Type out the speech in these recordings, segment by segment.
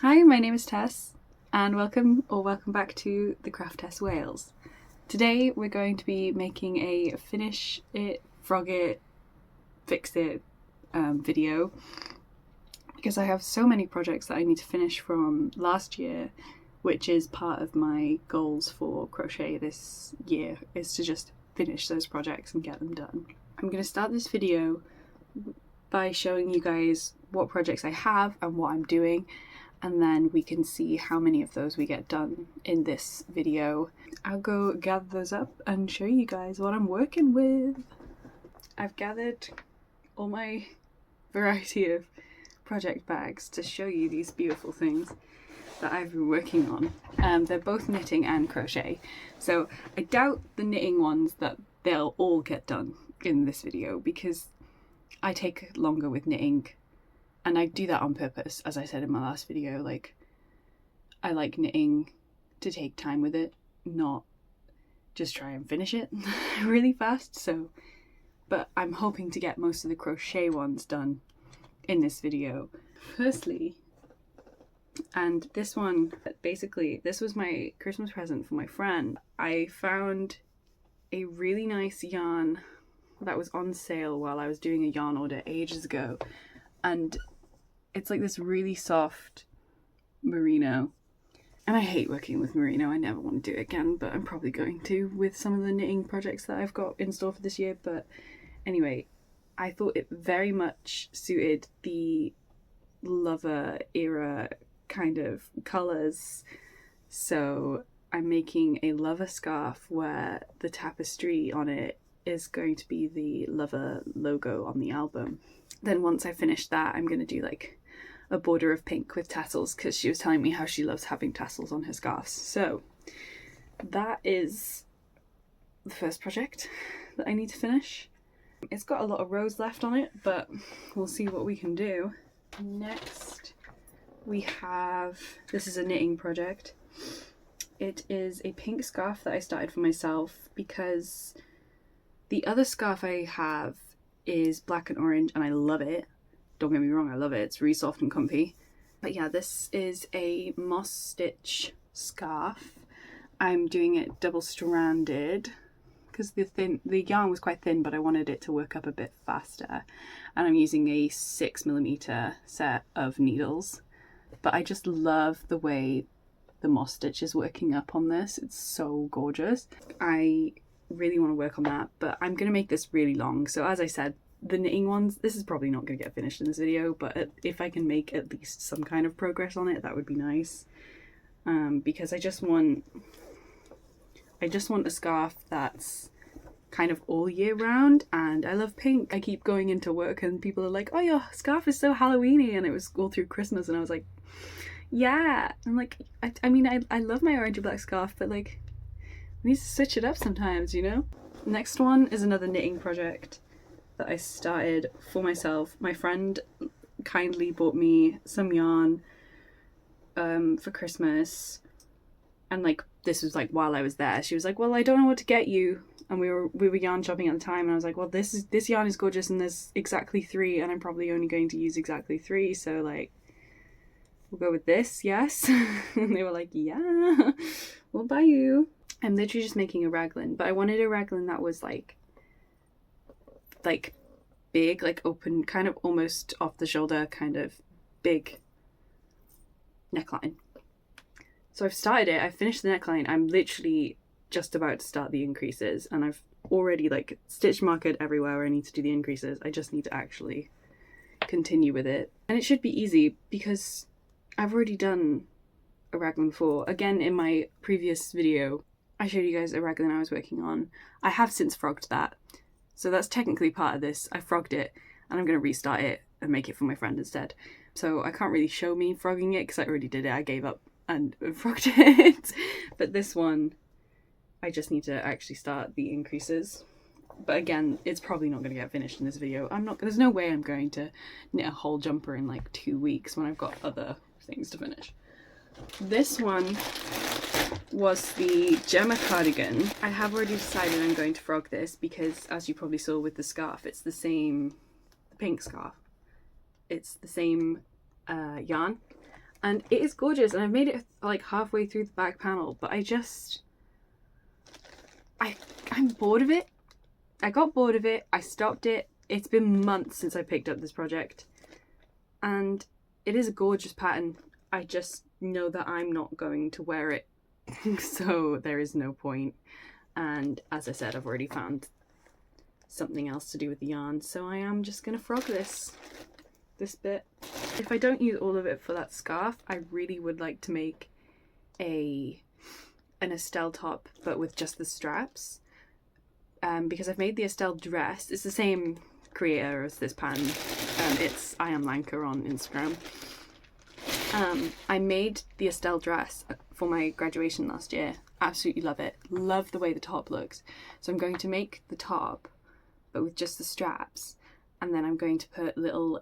Hi, my name is Tess, and welcome back to the Craftess Wales. Today we're going to be making a finish it, frog it, fix it video because I have so many projects that I need to finish from last year, which is part of my goals for crochet this year, is to just finish those projects and get them done. I'm going to start this video by showing you guys what projects I have and what I'm doing, and then we can see how many of those we get done in this video. I'll go gather those up and show you guys what I'm working with. I've gathered all my variety of project bags to show you these beautiful things that I've been working on. They're both knitting and crochet, so I doubt the knitting ones that they'll all get done in this video because I take longer with knitting. And I do that on purpose, as I said in my last video. Like, I like knitting to take time with it, not just try and finish it really fast. So, but I'm hoping to get most of the crochet ones done in this video. Firstly, and this one, basically, this was my Christmas present for my friend. I found a really nice yarn that was on sale while I was doing a yarn order ages ago. And it's like this really soft merino, and I hate working with merino. I never want to do it again, but I'm probably going to with some of the knitting projects that I've got in store for this year. But anyway, I thought it very much suited the lover era kind of colours, so I'm making a lover scarf where the tapestry on it is going to be the lover logo on the album. Then once I finish that, I'm going to do like a border of pink with tassels, because she was telling me how she loves having tassels on her scarves. So that is the first project that I need to finish. It's got a lot of rows left on it, but we'll see what we can do. Next we have, this is a knitting project. It is a pink scarf that I started for myself because the other scarf I have is black and orange and I love it. Don't get me wrong, I love it. It's really soft and comfy. But yeah, this is a moss stitch scarf. I'm doing it double stranded because the yarn was quite thin, but I wanted it to work up a bit faster. And I'm using a 6mm set of needles. But I just love the way the moss stitch is working up on this. It's so gorgeous. I really want to work on that, but I'm going to make this really long. So as I said, the knitting ones, this is probably not going to get finished in this video, but if I can make at least some kind of progress on it, that would be nice. Because I just want a scarf that's kind of all year round, and I love pink. I keep going into work and people are like, oh, your scarf is so Halloweeny, and it was all through Christmas, and I was like, yeah. I'm like, I mean, I love my orange and black scarf, but like, we need to switch it up sometimes, you know? Next one is another knitting project that I started for myself. My friend kindly bought me some yarn for Christmas, and like this was like while I was there. She was like, well, I don't know what to get you, and we were yarn shopping at the time, and I was like, well, this yarn is gorgeous and there's exactly 3 and I'm probably only going to use exactly 3, so like we'll go with this, yes. And they were like, yeah, we'll buy you. I'm literally just making a raglan, but I wanted a raglan that was like big, like open, kind of almost off the shoulder, kind of big neckline. So I've started it, I've finished the neckline, I'm literally just about to start the increases, and I've already like stitch marked everywhere where I need to do the increases. I just need to actually continue with it, and it should be easy because I've already done a raglan before. Again, in my previous video I showed you guys a raglan I was working on. I have since frogged that, so that's technically part of this. I frogged it and I'm going to restart it and make it for my friend instead. So I can't really show me frogging it because I already did it. I gave up and frogged it. But this one, I just need to actually start the increases. But again, it's probably not going to get finished in this video. There's no way I'm going to knit a whole jumper in like 2 weeks when I've got other things to finish. This one was the Gemma cardigan. I have already decided I'm going to frog this because, as you probably saw with the scarf, it's the same, the pink scarf. It's the same yarn, and it is gorgeous, and I've made it like halfway through the back panel, but I'm bored of it. I got bored of it, I stopped it. It's been months since I picked up this project, and it is a gorgeous pattern. I just know that I'm not going to wear it, so there is no point. And as I said, I've already found something else to do with the yarn, so I am just gonna frog this bit. If I don't use all of it for that scarf, I really would like to make an Estelle top, but with just the straps, because I've made the Estelle dress. It's the same creator as this pattern. It's I Am Lanka on Instagram. I made the Estelle dress for my graduation last year. Absolutely love it. Love the way the top looks. So I'm going to make the top, but with just the straps, and then I'm going to put little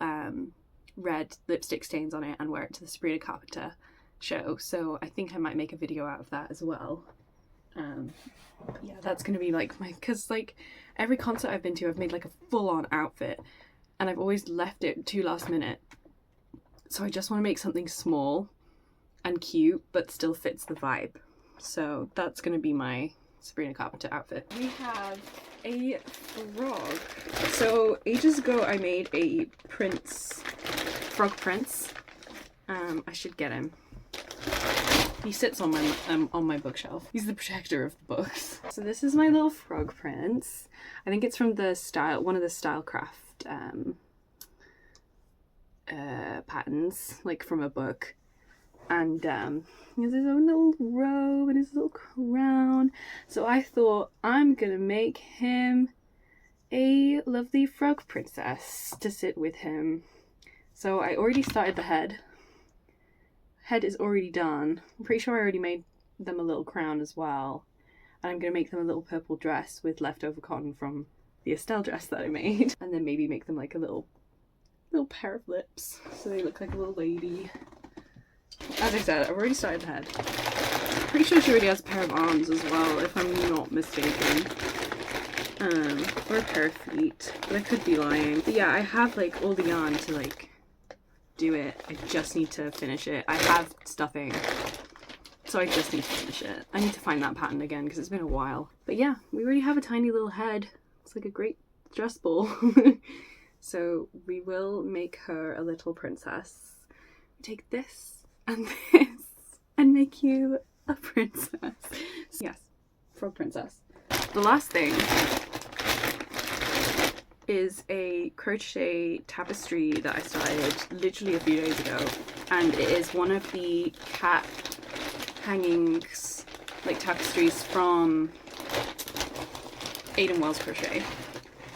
red lipstick stains on it and wear it to the Sabrina Carpenter show. So I think I might make a video out of that as well. Yeah, that's gonna be like because like every concert I've been to, I've made like a full-on outfit, and I've always left it too last minute. So I just want to make something small and cute, but still fits the vibe. So that's gonna be my Sabrina Carpenter outfit. We have a frog. So ages ago I made a frog prince. I should get him. He sits on my bookshelf. He's the protector of the books. So this is my little frog prince. I think it's from one of the Stylecraft patterns, like from a book. And he has his own little robe and his little crown. So I thought I'm gonna make him a lovely frog princess to sit with him. So I already started the head. Head is already done. I'm pretty sure I already made them a little crown as well. And I'm gonna make them a little purple dress with leftover cotton from the Estelle dress that I made. And then maybe make them like a little pair of lips so they look like a little lady. As I said, I've already started the head. Pretty sure she already has a pair of arms as well, if I'm not mistaken. Or a pair of feet, but I could be lying. But yeah, I have like all the yarn to like do it. I just need to finish it. I have stuffing, so I just need to finish it. I need to find that pattern again because it's been a while. But yeah, we already have a tiny little head. It's like a great dress ball. So we will make her a little princess. Take this and this and make you a princess. Yes, frog princess. The last thing is a crochet tapestry that I started literally a few days ago, and it is one of the cat hangings, like tapestries from Aiden Wells Crochet,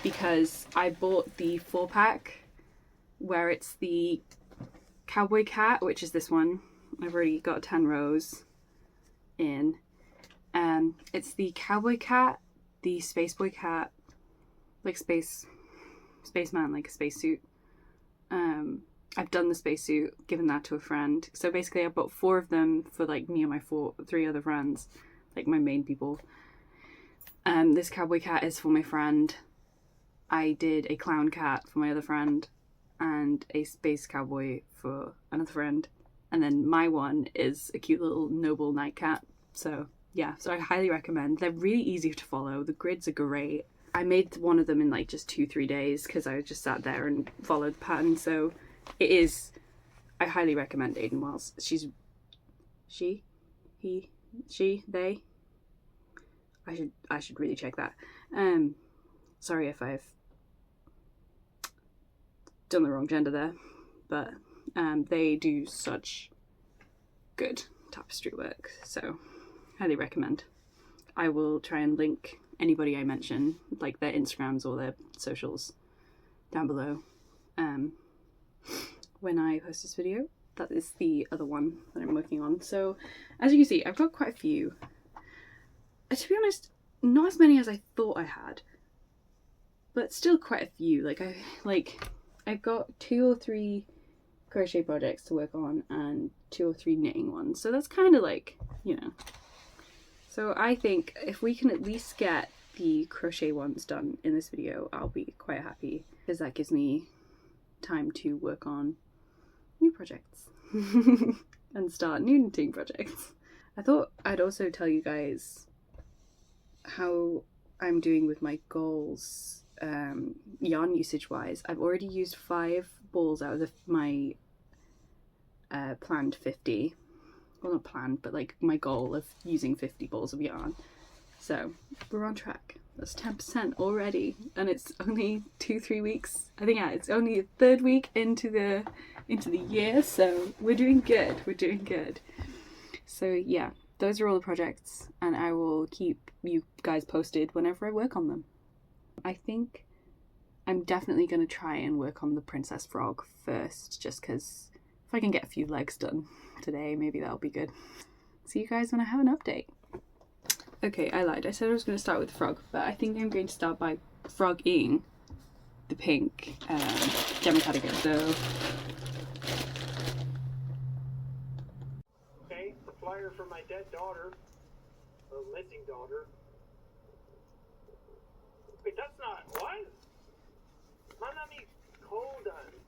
because I bought the 4-pack where it's the cowboy cat, which is this one. I've already got 10 rows in. It's the cowboy cat, the space boy cat, like spaceman, like a spacesuit. I've done the spacesuit, given that to a friend. So basically I bought 4 of them for like me and my 3 other friends, like my main people. This cowboy cat is for my friend. I did a clown cat for my other friend and a space cowboy for another friend. And then my one is a cute little noble night cat. So yeah, so I highly recommend. They're really easy to follow. The grids are great. I made one of them in like just 2-3 days because I just sat there and followed the pattern. So it is, I highly recommend Aiden Wells. They. I should really check that. Sorry if I've done the wrong gender there, but they do such good tapestry work, so highly recommend. I will try and link anybody I mention, like their Instagrams or their socials, down below when I post this video. That is the other one that I'm working on. So as you can see, I've got quite a few. To be honest, not as many as I thought I had, but still quite a few. I've got 2 or 3 crochet projects to work on and 2 or 3 knitting ones. So that's kind of like, you know. So I think if we can at least get the crochet ones done in this video, I'll be quite happy, because that gives me time to work on new projects. and start new knitting projects. I thought I'd also tell you guys how I'm doing with my goals yarn usage wise. I've already used 5 balls out of my planned 50. Well, not planned, but like my goal of using 50 balls of yarn. So we're on track. That's 10% already, and it's only 2-3 weeks. I think it's only the 3rd week into the year, so we're doing good. We're doing good. So yeah, those are all the projects, and I will keep you guys posted whenever I work on them. I think I'm definitely going to try and work on the Princess Frog first, just because if I can get a few legs done today, maybe that'll be good. See you guys when I have an update. Okay, I lied. I said I was going to start with the frog, but I think I'm going to start by frogging the pink Gemma cardigan. So, okay, the flyer for my dead daughter, or missing daughter. Wait, that's not what? Manami Kodan.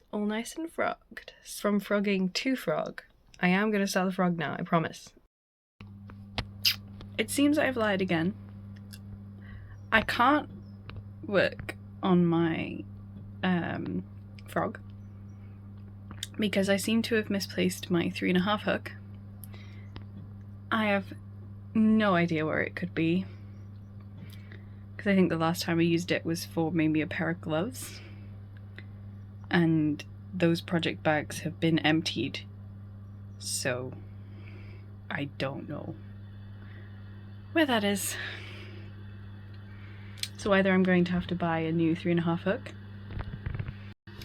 All nice and frogged. From frogging to frog. I am going to start the frog now, I promise. It seems I've lied again. I can't work on my frog because I seem to have misplaced my 3.5 hook. I have no idea where it could be, because I think the last time I used it was for maybe a pair of gloves, and those project bags have been emptied, so I don't know where that is. So either I'm going to have to buy a new 3.5 hook.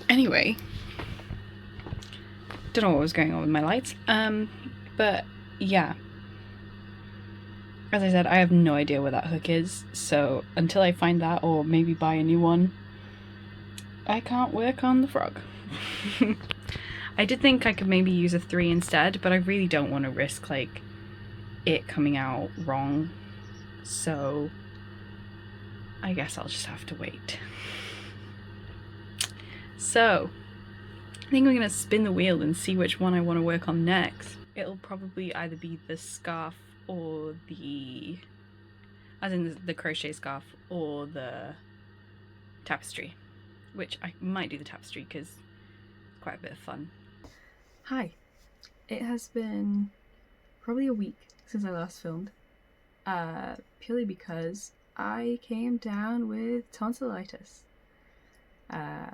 Anyway, don't know what was going on with my lights, but yeah, as I said, I have no idea where that hook is, so until I find that or maybe buy a new one, I can't work on the frog. I did think I could maybe use a 3 instead, but I really don't want to risk like it coming out wrong, so I guess I'll just have to wait. So I think I'm gonna spin the wheel and see which one I want to work on next. It'll probably either be the scarf or the, as in the crochet scarf, or the tapestry, which I might do the tapestry because it's quite a bit of fun. Hi, it has been probably a week since I last filmed, purely because I came down with tonsillitis,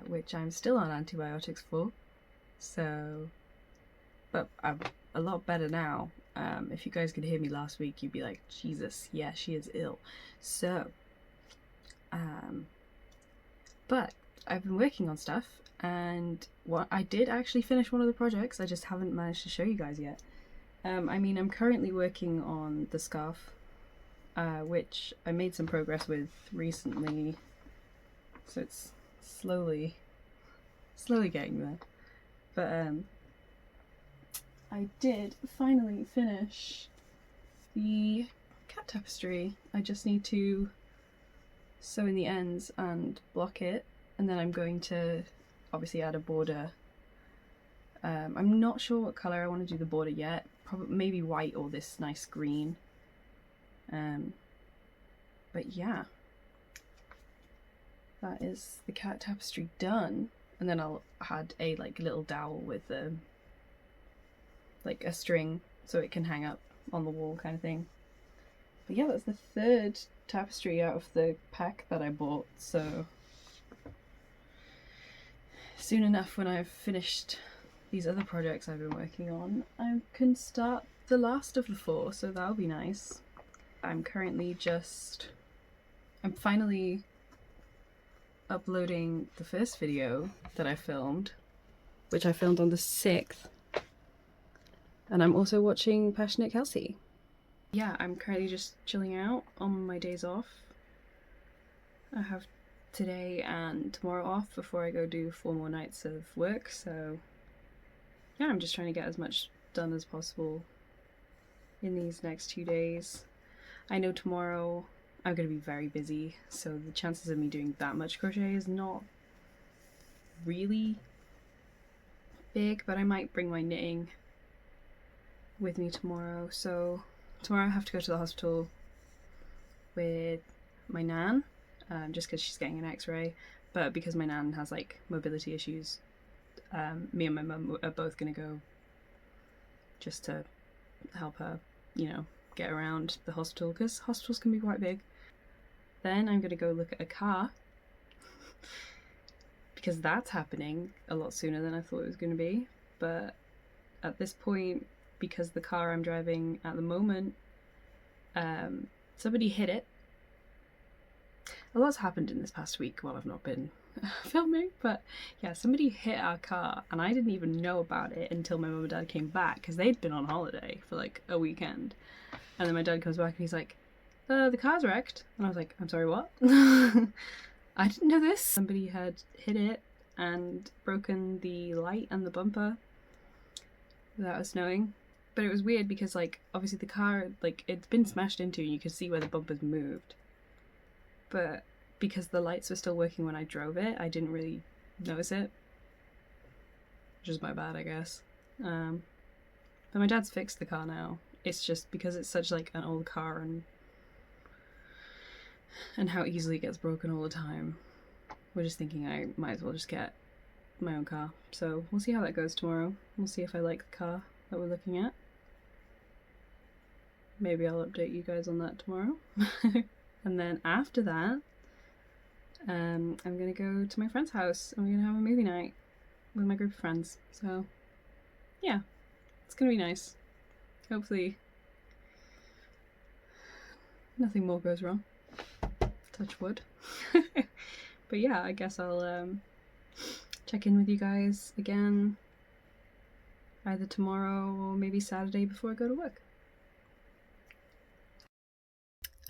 which I'm still on antibiotics for, so, but I'm a lot better now. If you guys could hear me last week, you'd be like, Jesus, yeah, she is ill. So, but I've been working on stuff, and I did actually finish one of the projects. I just haven't managed to show you guys yet. I mean, I'm currently working on the scarf, which I made some progress with recently, so it's slowly getting there. But I did finally finish the cat tapestry. I just need to sew in the ends and block it, and then I'm going to obviously add a border. I'm not sure what colour I want to do the border yet. Probably maybe white or this nice green. But yeah, that is the cat tapestry done, and then I'll add a like little dowel with like a string so it can hang up on the wall kind of thing. But yeah, that's the 3rd tapestry out of the pack that I bought, so soon enough when I've finished these other projects I've been working on, I can start the last of the 4, so that'll be nice. I'm finally uploading the first video that I filmed, which I filmed on the 6th, and I'm also watching Passionate Kelsey. Yeah, I'm currently just chilling out on my days off. I have today and tomorrow off before I go do 4 more nights of work, so yeah, I'm just trying to get as much done as possible in these next 2 days. I know tomorrow I'm going to be very busy, so the chances of me doing that much crochet is not really big, but I might bring my knitting with me tomorrow. So tomorrow I have to go to the hospital with my nan, just because she's getting an x-ray, but because my nan has like mobility issues, me and my mum are both going to go just to help her, you know, get around the hospital, because hospitals can be quite big. Then I'm going to go look at a car, because that's happening a lot sooner than I thought it was going to be. But at this point, because the car I'm driving at the moment, somebody hit it. A lot's happened in this past week while I've not been filming, but yeah, somebody hit our car and I didn't even know about it until my mum and dad came back, because they'd been on holiday for like a weekend. And then my dad comes back and he's like, the car's wrecked. And I was like, I'm sorry, what? I didn't know this. Somebody had hit it and broken the light and the bumper without us knowing. But it was weird because, like, obviously the car, like, it's been smashed into and you could see where the bumpers moved. But because the lights were still working when I drove it, I didn't really notice it. Which is my bad, I guess. But my dad's fixed the car now. It's just because it's such, like, an old car and how easily it gets broken all the time. We're just thinking I might as well just get my own car. So we'll see how that goes tomorrow. We'll see if I like the car that we're looking at. Maybe I'll update you guys on that tomorrow. And then after that, I'm gonna go to my friend's house and we're gonna have a movie night with my group of friends. So yeah, it's gonna be nice. Hopefully nothing more goes wrong. Touch wood. But yeah, I guess I'll check in with you guys again either tomorrow or maybe Saturday before I go to work.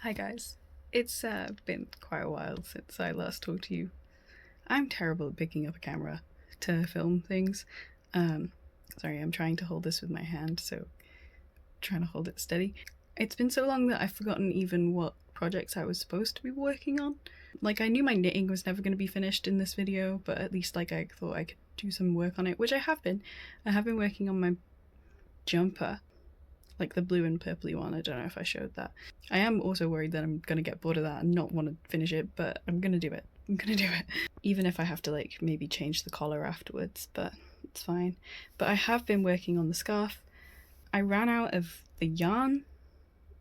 Hi guys. It's been quite a while since I last talked to you. I'm terrible at picking up a camera to film things. Sorry, I'm trying to hold this with my hand, so trying to hold it steady. It's been so long that I've forgotten even what projects I was supposed to be working on. Like, I knew my knitting was never going to be finished in this video, but at least, like, I thought I could do some work on it, which I have been. I have been working on my jumper, like the blue and purpley one. I don't know if I showed that. I am also worried that I'm going to get bored of that and not want to finish it, but I'm going to do it. I'm going to do it. Even if I have to, like, maybe change the collar afterwards, but it's fine. But I have been working on the scarf. I ran out of the yarn,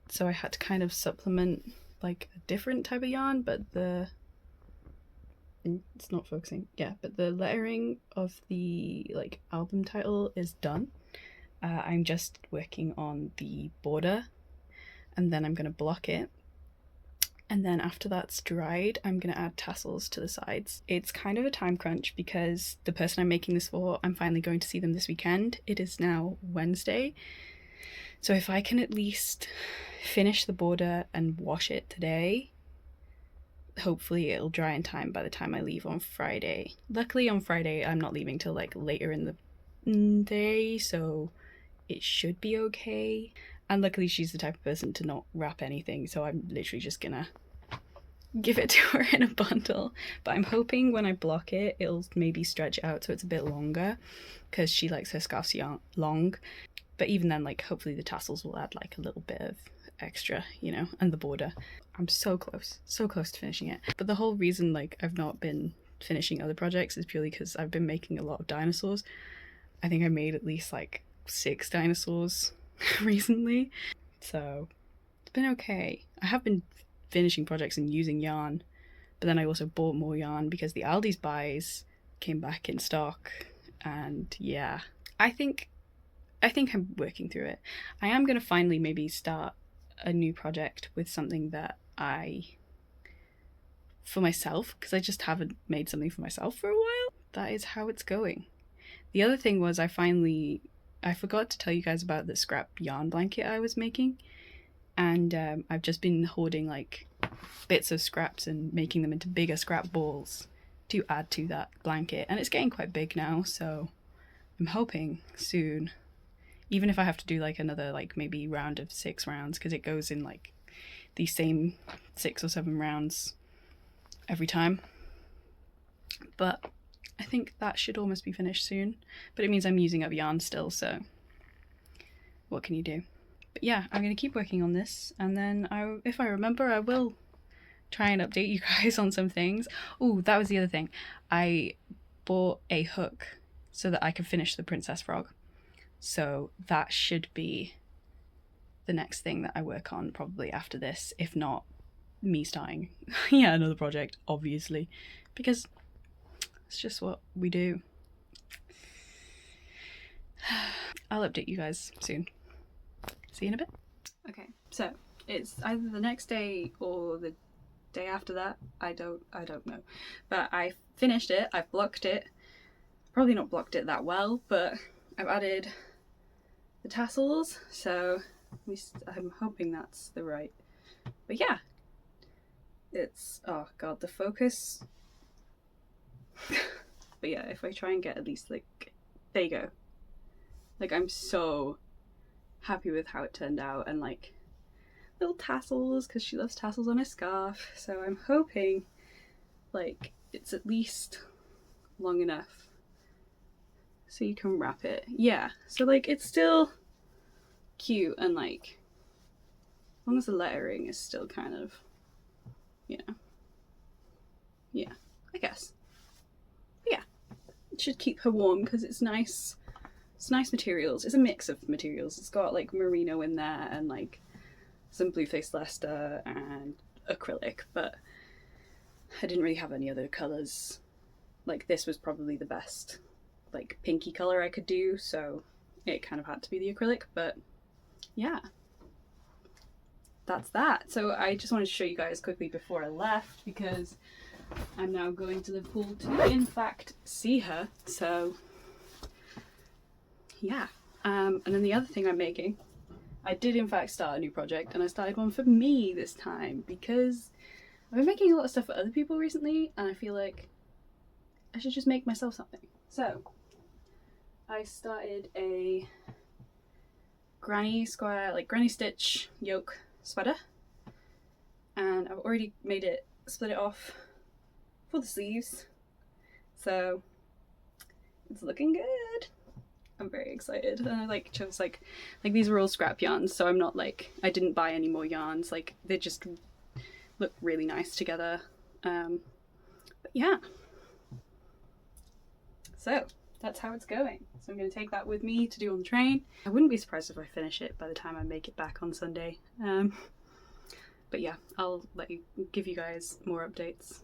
so I had to kind of supplement like a different type of yarn, but it's not focusing. Yeah, but the lettering of the like album title is done. I'm just working on the border and then I'm going to block it. And then after that's dried, I'm going to add tassels to the sides. It's kind of a time crunch because the person I'm making this for, I'm finally going to see them this weekend. It is now Wednesday. So if I can at least finish the border and wash it today, hopefully it'll dry in time by the time I leave on Friday. Luckily on Friday I'm not leaving till like later in the day, so it should be okay. And luckily she's the type of person to not wrap anything, so I'm literally just gonna give it to her in a bundle. But I'm hoping when I block it, it'll maybe stretch out so it's a bit longer, because she likes her scarves long. But even then, like, hopefully the tassels will add like a little bit of extra, you know, and the border. I'm so close to finishing it. But the whole reason like I've not been finishing other projects is purely because I've been making a lot of dinosaurs. I think I made at least like 6 dinosaurs recently, so it's been okay. I have been finishing projects and using yarn, but then I also bought more yarn because the Aldi's buys came back in stock, and yeah, I think I'm working through it. I am going to finally maybe start a new project with something that for myself, because I just haven't made something for myself for a while. That is how it's going. The other thing was I forgot to tell you guys about the scrap yarn blanket I was making, and I've just been hoarding like bits of scraps and making them into bigger scrap balls to add to that blanket, and it's getting quite big now, so I'm hoping soon, even if I have to do like another like maybe round of 6 rounds, because it goes in like these same 6 or 7 rounds every time. But I think that should almost be finished soon. But it means I'm using up yarn still, so what can you do? But yeah, I'm going to keep working on this, and then if I remember, I will try and update you guys on some things. Oh, that was the other thing. I bought a hook so that I could finish the princess frog. So that should be the next thing that I work on probably after this, if not me starting another project, obviously, because it's just what we do. I'll update you guys soon. See you in a bit. Okay, so it's either the next day or the day after that. I don't know. But I finished it, I've blocked it. Probably not blocked it that well, but I've added the tassels, so I'm hoping that's the right. But yeah, it's, oh god, the focus. But yeah, if I try and get at least like, there you go. Like, I'm so happy with how it turned out, and like little tassels, because she loves tassels on her scarf, so I'm hoping like it's at least long enough so you can wrap it. Yeah, so like it's still cute, and like as long as the lettering is still kind of, you know, yeah, I guess. But yeah, it should keep her warm because it's nice. It's nice materials. It's a mix of materials. It's got like merino in there and like some blue-faced Leicester and acrylic, but I didn't really have any other colours. Like this was probably the best like pinky colour I could do, so it kind of had to be the acrylic. But yeah, that's that. So I just wanted to show you guys quickly before I left, because I'm now going to the pool to in fact see her. So yeah, and then the other thing I'm making, I did in fact start a new project, and I started one for me this time, because I've been making a lot of stuff for other people recently, and I feel like I should just make myself something. So I started a granny square, like granny stitch yoke sweater, and I've already made it, split it off for the sleeves, so it's looking good. I'm very excited, and I like chose like these were all scrap yarns, so I'm not like, I didn't buy any more yarns, like they just look really nice together. But yeah, so that's how it's going. So I'm going to take that with me to do on the train. I wouldn't be surprised if I finish it by the time I make it back on Sunday. But yeah, I'll give you guys more updates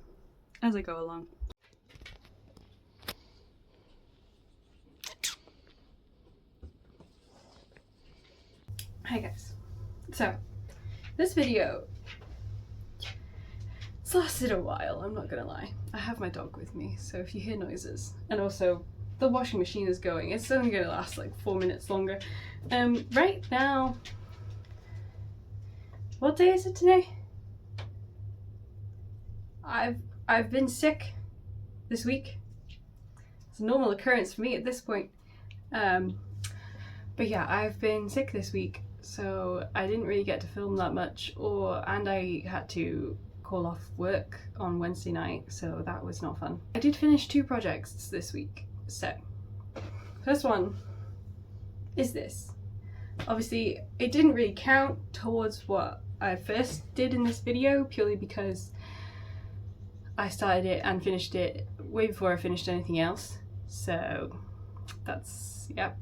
as I go along. Hi guys, so this video, it's lasted a while, I'm not gonna lie. I have my dog with me, so if you hear noises, and also the washing machine is going, it's only gonna last like 4 minutes longer. Right now, what day is it today? I've been sick this week. It's a normal occurrence for me at this point. But yeah, I've been sick this week, so I didn't really get to film that much, and I had to call off work on Wednesday night, so that was not fun. I did finish 2 projects this week. So first one is this. Obviously it didn't really count towards what I first did in this video, purely because I started it and finished it way before I finished anything else, so that's, yep.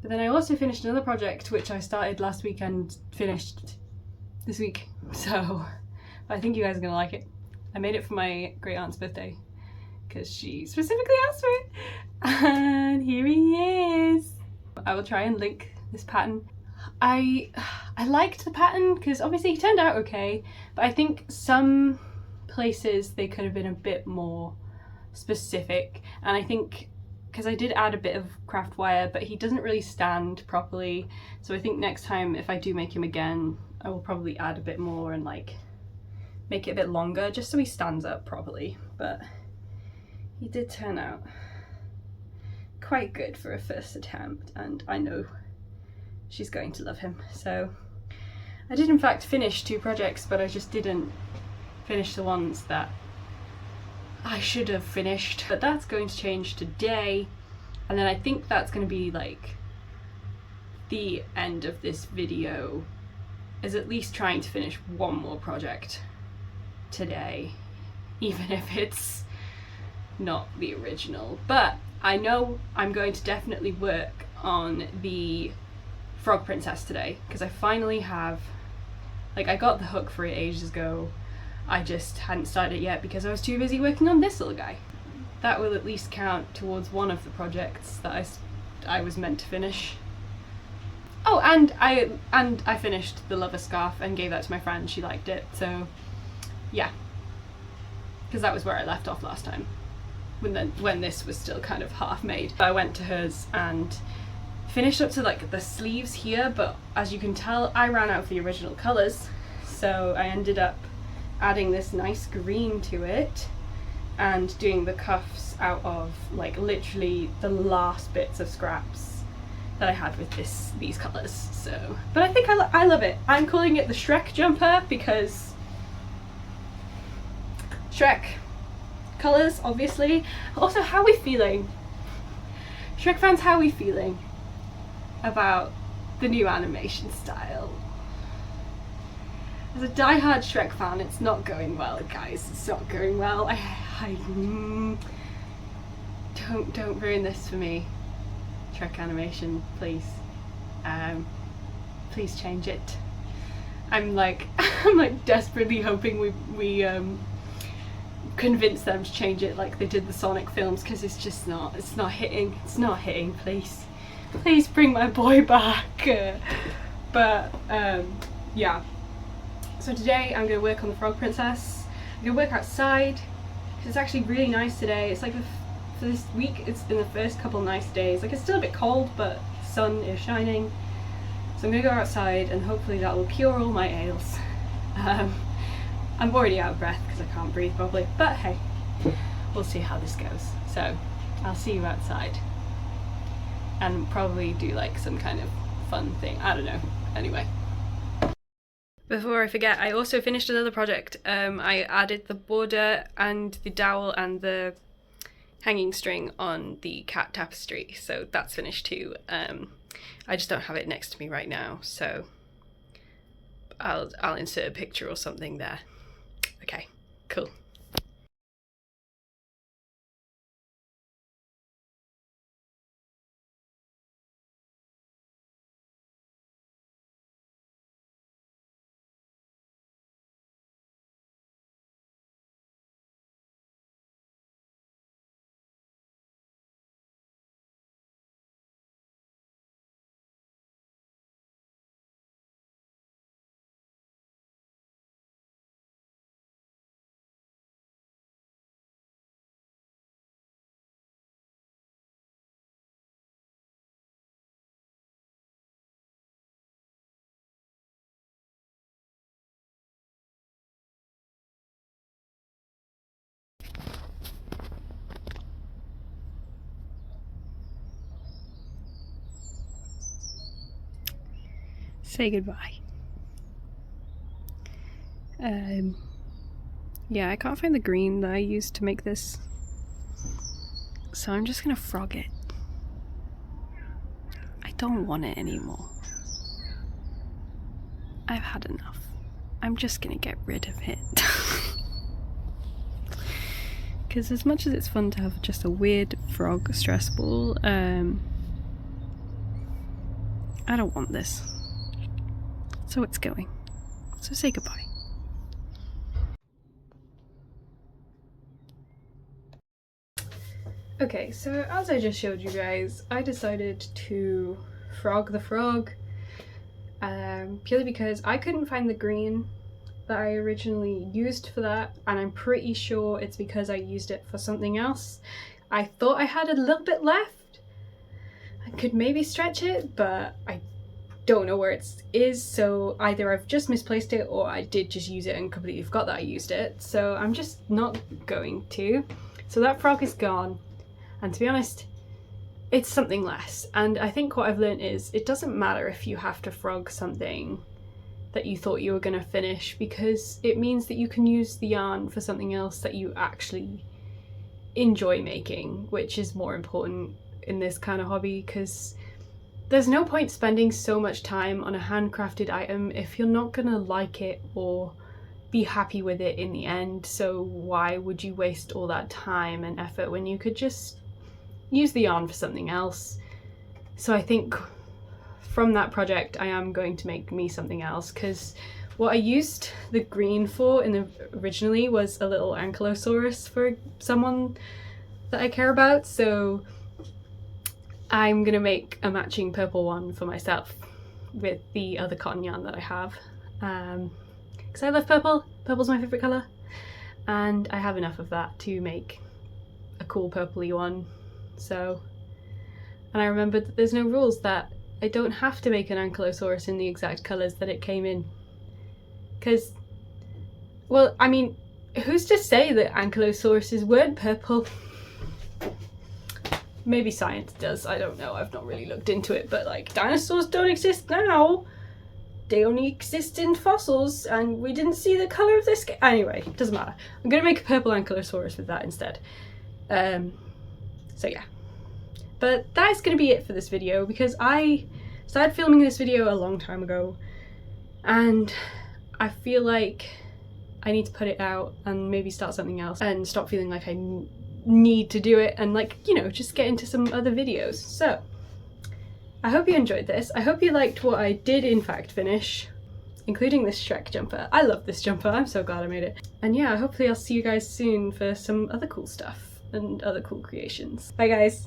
But then I also finished another project which I started last week and finished this week, so I think you guys are gonna like it. I made it for my great aunt's birthday because she specifically asked for it, and here he is. I will try and link this pattern. I liked the pattern because obviously it turned out okay, but I think some places they could have been a bit more specific, and I think because I did add a bit of craft wire, but he doesn't really stand properly, so I think next time if I do make him again, I will probably add a bit more and like make it a bit longer just so he stands up properly. But he did turn out quite good for a first attempt, and I know she's going to love him. So I did in fact finish 2 projects, but I just didn't finish the ones that I should have finished. But that's going to change today, and then I think that's going to be like the end of this video, is at least trying to finish one more project today, even if it's not the original. But I know I'm going to definitely work on the Frog Princess today, because I finally have, like, I got the hook for it ages ago, I just hadn't started it yet because I was too busy working on this little guy. That will at least count towards one of the projects that I was meant to finish. Oh, and I finished the Lover Scarf and gave that to my friend. She liked it, so yeah, because that was where I left off last time, when this was still kind of half made. I went to hers and finished up to like the sleeves here, but as you can tell I ran out of the original colours, so I ended up adding this nice green to it and doing the cuffs out of like literally the last bits of scraps that I had with these colours. So, but I think I love it. I'm calling it the Shrek jumper because Shrek colours, obviously. Also, how are we feeling? Shrek fans, how are we feeling about the new animation style? As a die-hard Shrek fan, it's not going well, guys. It's not going well. Don't ruin this for me. Shrek animation, please. Please change it. I'm like desperately hoping we convince them to change it like they did the Sonic films, because it's not hitting. It's not hitting. Please bring my boy back. But yeah. So today I'm gonna work on the Frog Princess. I'm gonna work outside because it's actually really nice today. It's like for this week it's been the first couple nice days. Like, it's still a bit cold, but the sun is shining. So I'm gonna go outside and hopefully that will cure all my ails. I'm already out of breath because I can't breathe properly, but hey, we'll see how this goes. So I'll see you outside and probably do like some kind of fun thing. I don't know. Anyway. Before I forget, I also finished another project. I added the border and the dowel and the hanging string on the cat tapestry, so that's finished too. I just don't have it next to me right now, so I'll insert a picture or something there. Okay, cool. Say goodbye. Yeah, I can't find the green that I used to make this, so I'm just gonna frog it. I don't want it anymore. I've had enough. I'm just gonna get rid of it. Because as much as it's fun to have just a weird frog stress ball, I don't want this. So it's going. So say goodbye. Okay, so as I just showed you guys, I decided to frog the frog purely because I couldn't find the green that I originally used for that, and I'm pretty sure it's because I used it for something else. I thought I had a little bit left. I could maybe stretch it, but I don't know where it is, so either I've just misplaced it or I did just use it and completely forgot that I used it, so I'm just not going to. So that frog is gone, and to be honest, it's something less. And I think what I've learned is it doesn't matter if you have to frog something that you thought you were going to finish, because it means that you can use the yarn for something else that you actually enjoy making, which is more important in this kind of hobby, because there's no point spending so much time on a handcrafted item if you're not going to like it or be happy with it in the end. So why would you waste all that time and effort when you could just use the yarn for something else? So I think from that project I am going to make me something else, because what I used the green for originally was a little ankylosaurus for someone that I care about, so I'm gonna make a matching purple one for myself with the other cotton yarn that I have, because I love purple. Purple's my favourite colour, and I have enough of that to make a cool purpley one. So, and I remembered that there's no rules, that I don't have to make an ankylosaurus in the exact colours that it came in. Because, well, I mean, who's to say that ankylosauruses weren't purple? Maybe science does, I don't know, I've not really looked into it, but like, dinosaurs don't exist now. They only exist in fossils, and we didn't see the colour of this. Anyway, doesn't matter. I'm gonna make a purple ankylosaurus with that instead. So yeah. But that is going to be it for this video, because I started filming this video a long time ago and I feel like I need to put it out and maybe start something else and stop feeling like I need to do it, and like, you know, just get into some other videos. So I hope you enjoyed this. I hope you liked what I did in fact finish, including this Shrek jumper. I love this jumper, I'm so glad I made it. And yeah, hopefully I'll see you guys soon for some other cool stuff and other cool creations. Bye guys!